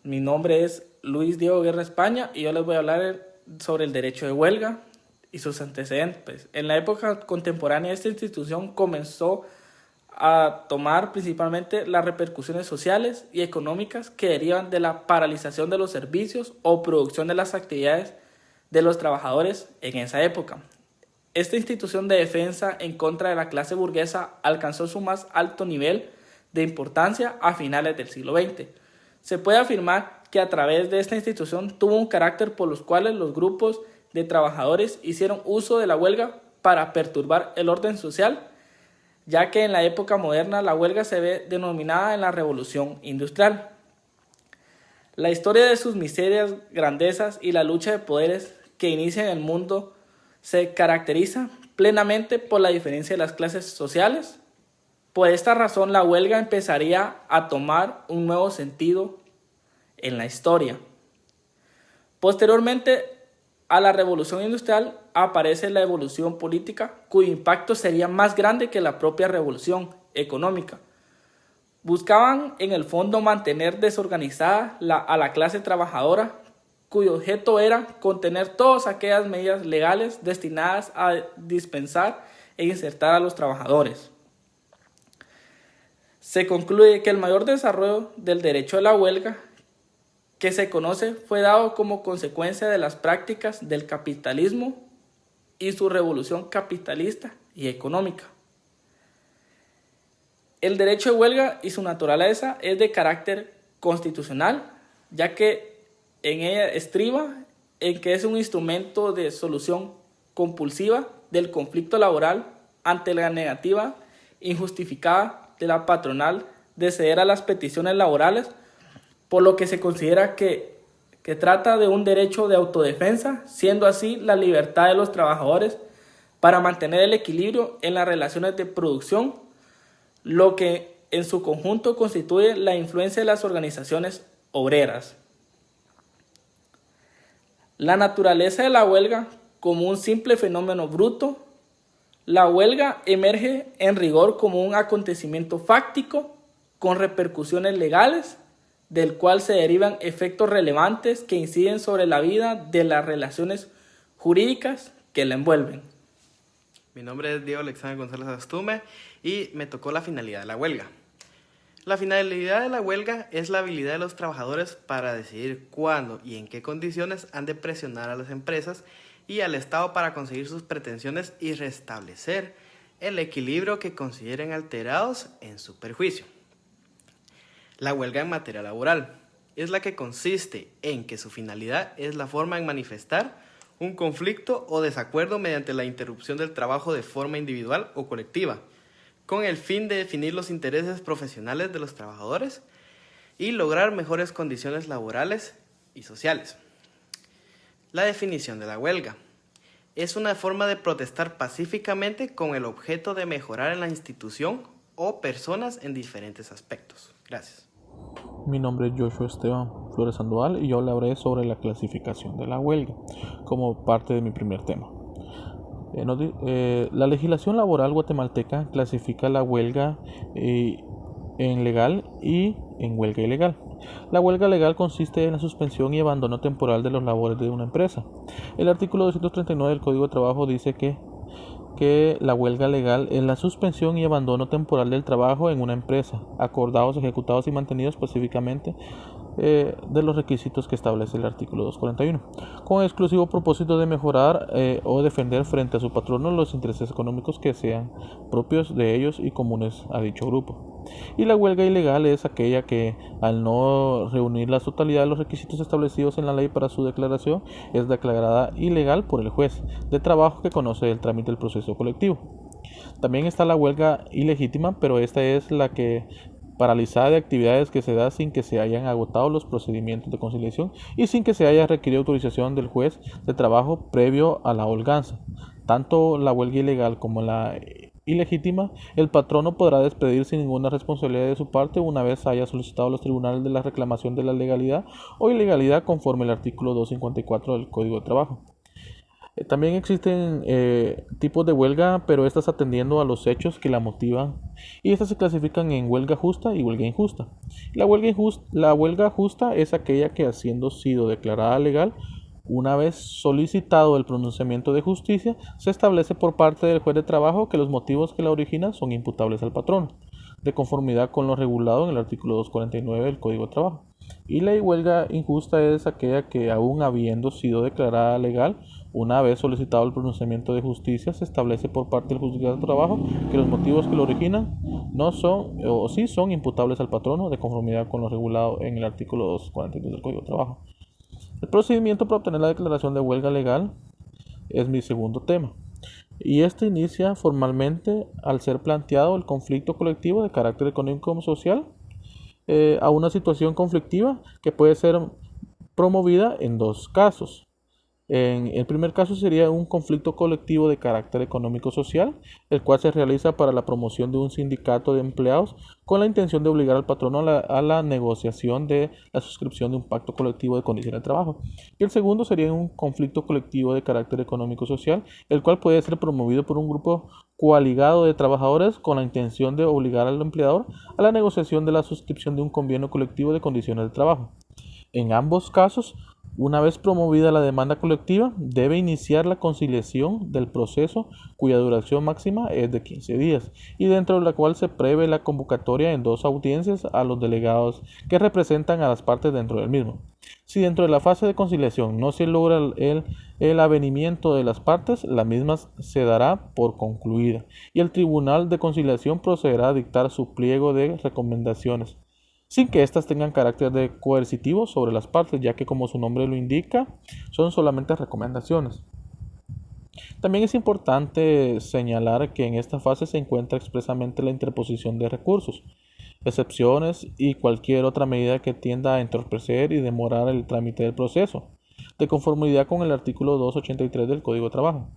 Mi nombre es Luis Diego Guerra España y yo les voy a hablar sobre el derecho de huelga y sus antecedentes. Pues, en la época contemporánea esta institución comenzó a tomar principalmente las repercusiones sociales y económicas que derivan de la paralización de los servicios o producción de las actividades de los trabajadores en esa época. Esta institución de defensa en contra de la clase burguesa alcanzó su más alto nivel de importancia a finales del siglo XX. Se puede afirmar que a través de esta institución tuvo un carácter por los cuales los grupos de trabajadores hicieron uso de la huelga para perturbar el orden social, ya que en la época moderna la huelga se ve denominada en la Revolución Industrial. La historia de sus miserias, grandezas y la lucha de poderes que inicia en el mundo se caracteriza plenamente por la diferencia de las clases sociales. Por esta razón la huelga empezaría a tomar un nuevo sentido en la historia. Posteriormente a la Revolución Industrial aparece la evolución política, cuyo impacto sería más grande que la propia revolución económica. Buscaban en el fondo mantener desorganizada a la clase trabajadora, cuyo objeto era contener todas aquellas medidas legales destinadas a dispensar e insertar a los trabajadores. Se concluye que el mayor desarrollo del derecho de la huelga que se conoce fue dado como consecuencia de las prácticas del capitalismo y su revolución capitalista y económica. El derecho de huelga y su naturaleza es de carácter constitucional, ya que en ella estriba en que es un instrumento de solución compulsiva del conflicto laboral ante la negativa injustificada de la patronal de ceder a las peticiones laborales, por lo que se considera que trata de un derecho de autodefensa, siendo así la libertad de los trabajadores para mantener el equilibrio en las relaciones de producción, lo que en su conjunto constituye la influencia de las organizaciones obreras. La naturaleza de la huelga como un simple fenómeno bruto. La huelga emerge en rigor como un acontecimiento fáctico con repercusiones legales, del cual se derivan efectos relevantes que inciden sobre la vida de las relaciones jurídicas que la envuelven. Mi nombre es Diego Alexander González Astume y me tocó la finalidad de la huelga. La finalidad de la huelga es la habilidad de los trabajadores para decidir cuándo y en qué condiciones han de presionar a las empresas y al Estado para conseguir sus pretensiones y restablecer el equilibrio que consideren alterados en su perjuicio. La huelga en materia laboral es la que consiste en que su finalidad es la forma en manifestar un conflicto o desacuerdo mediante la interrupción del trabajo de forma individual o colectiva, con el fin de definir los intereses profesionales de los trabajadores y lograr mejores condiciones laborales y sociales. La definición de la huelga es una forma de protestar pacíficamente con el objeto de mejorar en la institución o personas en diferentes aspectos. Gracias. Mi nombre es Joshua Esteban Flores Sandoval y yo hablaré sobre la clasificación de la huelga como parte de mi primer tema. La legislación laboral guatemalteca clasifica la huelga en legal y en huelga ilegal. La huelga legal consiste en la suspensión y abandono temporal de las labores de una empresa. El artículo 239 del Código de Trabajo dice que la huelga legal es la suspensión y abandono temporal del trabajo en una empresa, acordados, ejecutados y mantenidos pacíficamente de los requisitos que establece el artículo 241, con el exclusivo propósito de mejorar o defender frente a su patrono los intereses económicos que sean propios de ellos y comunes a dicho grupo. Y la huelga ilegal es aquella que, al no reunir la totalidad de los requisitos establecidos en la ley para su declaración, es declarada ilegal por el juez de trabajo que conoce el trámite del proceso colectivo. También está la huelga ilegítima, pero esta es la que paralizada de actividades que se da sin que se hayan agotado los procedimientos de conciliación y sin que se haya requerido autorización del juez de trabajo previo a la holganza. Tanto la huelga ilegal como la ilegítima, el patrono podrá despedir sin ninguna responsabilidad de su parte una vez haya solicitado a los tribunales de la reclamación de la legalidad o ilegalidad conforme al artículo 254 del Código de Trabajo. También existen tipos de huelga, pero estas atendiendo a los hechos que la motivan, y estas se clasifican en huelga justa y huelga injusta. La huelga justa es aquella que, habiendo sido declarada legal, una vez solicitado el pronunciamiento de justicia, se establece por parte del juez de trabajo que los motivos que la originan son imputables al patrón, de conformidad con lo regulado en el artículo 249 del Código de Trabajo. Y la huelga injusta es aquella que, aun habiendo sido declarada legal, una vez solicitado el pronunciamiento de justicia, se establece por parte del juzgado de trabajo que los motivos que lo originan no son o sí son imputables al patrono, de conformidad con lo regulado en el artículo 242 del Código de Trabajo. El procedimiento para obtener la declaración de huelga legal es mi segundo tema. Y este inicia formalmente al ser planteado el conflicto colectivo de carácter económico y social a una situación conflictiva que puede ser promovida en dos casos. En el primer caso sería un conflicto colectivo de carácter económico-social, el cual se realiza para la promoción de un sindicato de empleados con la intención de obligar al patrono a la negociación de la suscripción de un pacto colectivo de condiciones de trabajo. Y el segundo sería un conflicto colectivo de carácter económico-social, el cual puede ser promovido por un grupo coaligado de trabajadores con la intención de obligar al empleador a la negociación de la suscripción de un convenio colectivo de condiciones de trabajo. En ambos casos, una vez promovida la demanda colectiva, debe iniciar la conciliación del proceso, cuya duración máxima es de 15 días, y dentro de la cual se prevé la convocatoria en dos audiencias a los delegados que representan a las partes dentro del mismo. Si dentro de la fase de conciliación no se logra el avenimiento de las partes, la misma se dará por concluida, y el Tribunal de Conciliación procederá a dictar su pliego de recomendaciones, sin que éstas tengan carácter de coercitivo sobre las partes, ya que, como su nombre lo indica, son solamente recomendaciones. También es importante señalar que en esta fase se encuentra expresamente la interposición de recursos, excepciones y cualquier otra medida que tienda a entorpecer y demorar el trámite del proceso, de conformidad con el artículo 283 del Código de Trabajo.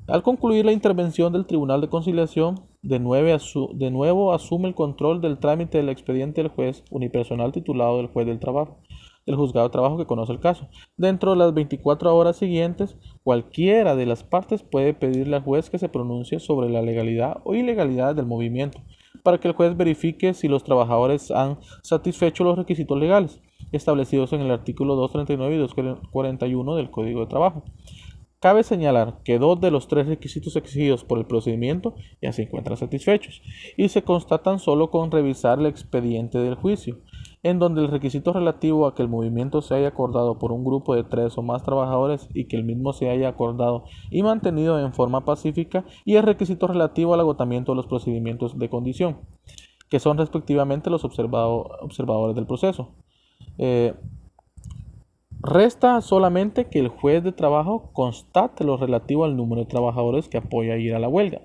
Al concluir la intervención del Tribunal de Conciliación, de nuevo asume el control del trámite del expediente del juez unipersonal titulado del juez del trabajo, del juzgado de trabajo que conoce el caso. Dentro de las 24 horas siguientes, cualquiera de las partes puede pedirle al juez que se pronuncie sobre la legalidad o ilegalidad del movimiento, para que el juez verifique si los trabajadores han satisfecho los requisitos legales establecidos en el artículo 239 y 241 del Código de Trabajo. Cabe señalar que dos de los tres requisitos exigidos por el procedimiento ya se encuentran satisfechos y se constatan solo con revisar el expediente del juicio, en donde el requisito relativo a que el movimiento se haya acordado por un grupo de 3 o más trabajadores y que el mismo se haya acordado y mantenido en forma pacífica, y el requisito relativo al agotamiento de los procedimientos de condición, que son respectivamente los observadores del proceso. Resta solamente que el juez de trabajo constate lo relativo al número de trabajadores que apoya ir a la huelga.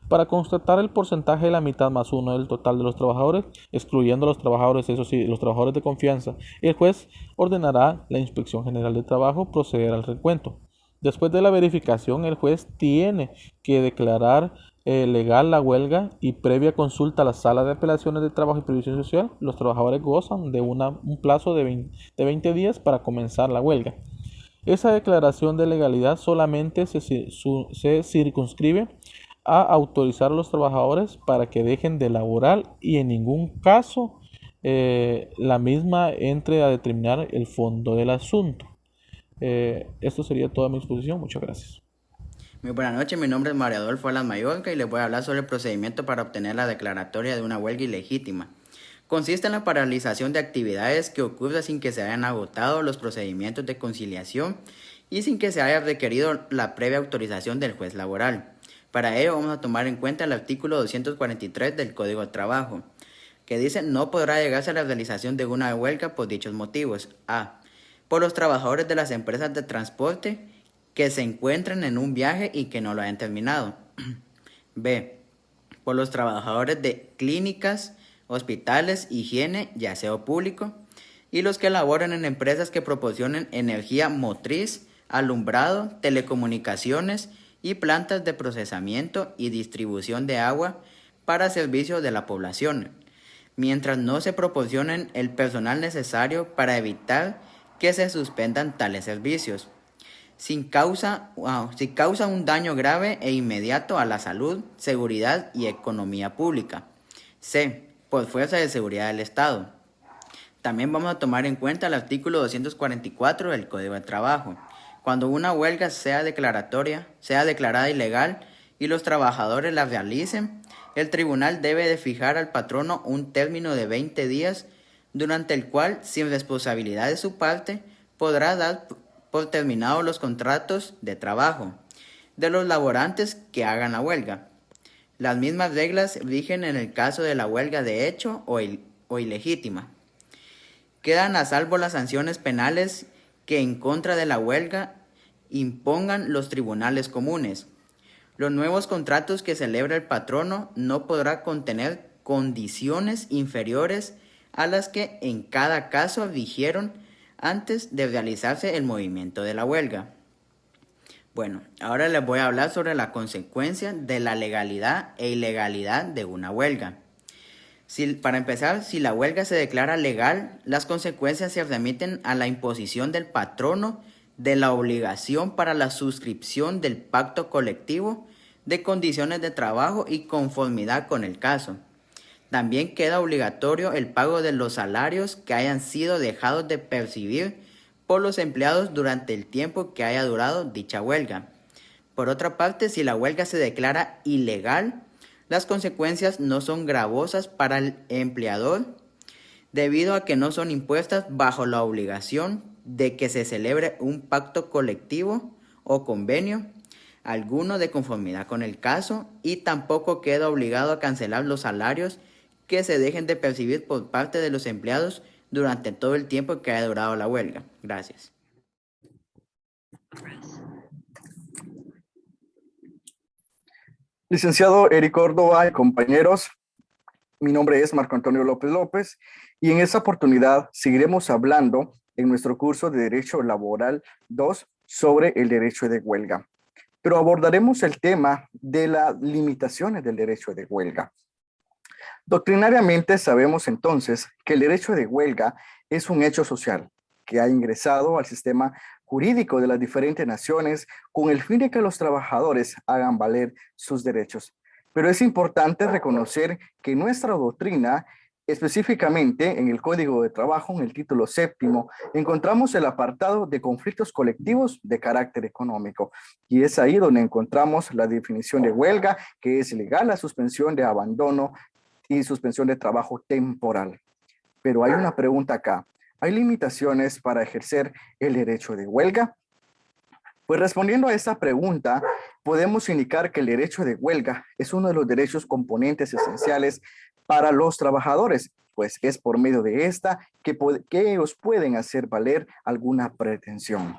Para constatar el porcentaje de la mitad más uno del total de los trabajadores, excluyendo a los trabajadores, eso sí, los trabajadores de confianza, el juez ordenará la Inspección General de Trabajo proceder al recuento. Después de la verificación, el juez tiene que declarar legal la huelga, y previa consulta a la Sala de Apelaciones de Trabajo y Previsión Social, los trabajadores gozan de un plazo de 20 días para comenzar la huelga. Esa declaración de legalidad solamente se circunscribe a autorizar a los trabajadores para que dejen de laborar, y en ningún caso la misma entre a determinar el fondo del asunto. Esto sería toda mi exposición. Muchas gracias. Muy buenas noches, mi nombre es Mario Adolfo Alas Mayorga y les voy a hablar sobre el procedimiento para obtener la declaratoria de una huelga ilegítima. Consiste en la paralización de actividades que ocurren sin que se hayan agotado los procedimientos de conciliación y sin que se haya requerido la previa autorización del juez laboral. Para ello vamos a tomar en cuenta el artículo 243 del Código de Trabajo, que dice: no podrá llegarse a la realización de una huelga por dichos motivos: a. por los trabajadores de las empresas de transporte que se encuentren en un viaje y que no lo hayan terminado. B. por los trabajadores de clínicas, hospitales, higiene y aseo público, y los que laboren en empresas que proporcionen energía motriz, alumbrado, telecomunicaciones y plantas de procesamiento y distribución de agua para servicio de la población, mientras no se proporcionen el personal necesario para evitar que se suspendan tales servicios. si causa un daño grave e inmediato a la salud, seguridad y economía pública. C. Por fuerza de seguridad del Estado. También vamos a tomar en cuenta el artículo 244 del Código de Trabajo. Cuando una huelga sea declarada ilegal y los trabajadores la realicen, el tribunal debe de fijar al patrono un término de 20 días durante el cual, sin responsabilidad de su parte, podrá dar por terminados los contratos de trabajo de los laborantes que hagan la huelga. Las mismas reglas rigen en el caso de la huelga de hecho o ilegítima. Quedan a salvo las sanciones penales que en contra de la huelga impongan los tribunales comunes. Los nuevos contratos que celebra el patrono no podrá contener condiciones inferiores a las que en cada caso rigieron antes de realizarse el movimiento de la huelga. Bueno, ahora les voy a hablar sobre la consecuencia de la legalidad e ilegalidad de una huelga. Para empezar, si la huelga se declara legal, las consecuencias se remiten a la imposición del patrono de la obligación para la suscripción del pacto colectivo de condiciones de trabajo y conformidad con el caso. También queda obligatorio el pago de los salarios que hayan sido dejados de percibir por los empleados durante el tiempo que haya durado dicha huelga. Por otra parte, si la huelga se declara ilegal, las consecuencias no son gravosas para el empleador debido a que no son impuestas bajo la obligación de que se celebre un pacto colectivo o convenio alguno de conformidad con el caso y tampoco queda obligado a cancelar los salarios que se dejen de percibir por parte de los empleados durante todo el tiempo que haya durado la huelga. Gracias. Licenciado Eric Córdoba y compañeros, mi nombre es Marco Antonio López López y en esta oportunidad seguiremos hablando en nuestro curso de Derecho Laboral 2 sobre el derecho de huelga. Pero abordaremos el tema de las limitaciones del derecho de huelga. Doctrinariamente sabemos entonces que el derecho de huelga es un hecho social que ha ingresado al sistema jurídico de las diferentes naciones con el fin de que los trabajadores hagan valer sus derechos. Pero es importante reconocer que nuestra doctrina, específicamente en el Código de Trabajo, en el título 7º, encontramos el apartado de conflictos colectivos de carácter económico. Y es ahí donde encontramos la definición de huelga, que es legal la suspensión de abandono y suspensión de trabajo temporal. Pero hay una pregunta acá. ¿Hay limitaciones para ejercer el derecho de huelga? Pues respondiendo a esta pregunta, podemos indicar que el derecho de huelga es uno de los derechos componentes esenciales para los trabajadores, pues es por medio de esta que ellos pueden hacer valer alguna pretensión.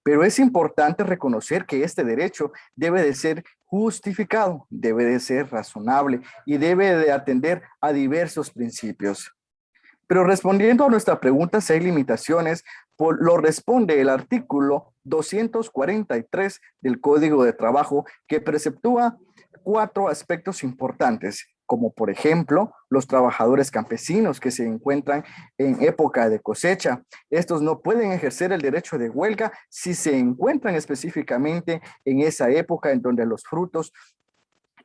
Pero es importante reconocer que este derecho debe de ser justificado, debe de ser razonable y debe de atender a diversos principios. Pero respondiendo a nuestra pregunta si hay limitaciones, lo responde el artículo 243 del Código de Trabajo, que preceptúa 4 aspectos importantes, como por ejemplo, los trabajadores campesinos que se encuentran en época de cosecha. Estos no pueden ejercer el derecho de huelga si se encuentran específicamente en esa época en donde los frutos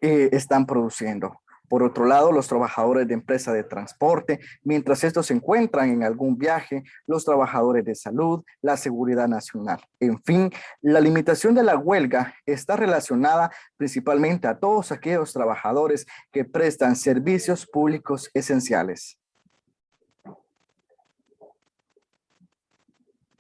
están produciendo. Por otro lado, los trabajadores de empresa de transporte, mientras estos se encuentran en algún viaje, los trabajadores de salud, la seguridad nacional. En fin, la limitación de la huelga está relacionada principalmente a todos aquellos trabajadores que prestan servicios públicos esenciales.